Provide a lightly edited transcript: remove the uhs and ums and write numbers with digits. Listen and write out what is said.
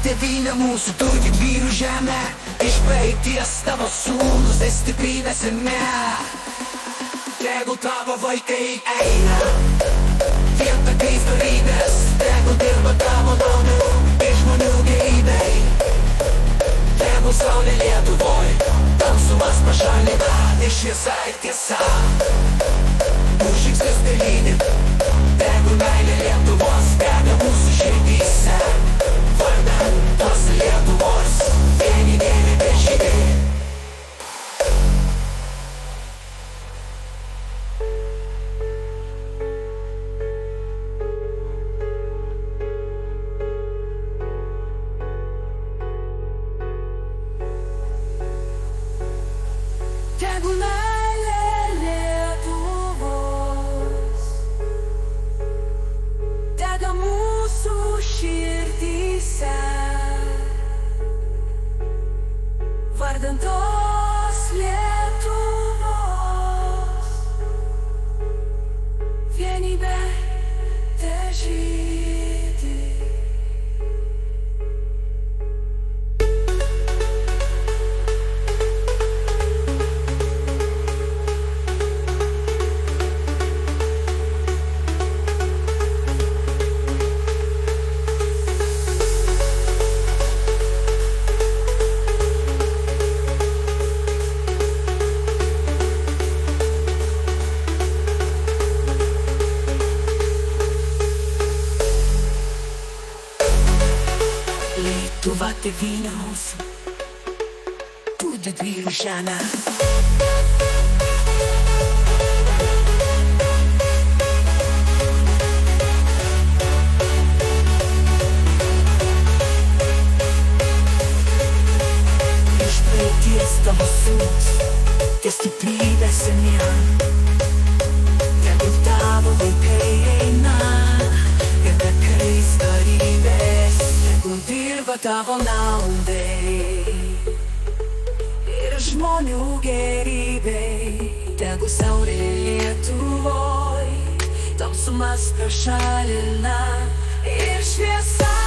tėvynė mūsų, tu tik vyrų žemė. Iš praeities tavo sūnus, tai stiprybė seme. Tegul tavo vaikai eina vien takais dorybės, tegul dirba tavo namų ir žmonių gerybei. Tegul saulė Lietuvoj tamsumas pašalina ir šviesa ir tiesa. Mūsų žingsnis tai lydi, tegul meilė Lietuvos dega mūsų širdyse. Vardan tos Lietuvos vieni geri bežygiai. Tegul meilė Lietuvos dega mūsų širdyse. Vardan tos Lietuvos vienybė težydi. Lietuva tėvynė mūsų, tu didvyrių žemė. Iš praeities tavo sūnus, tai stiprybė senie. Tegul tavo vaikai eina ir takais dorybės, tegul dirba tavo naudai ir žmonių gerybei. Tegul saulė Lietuvoj tamsumas pašalina ir šviesa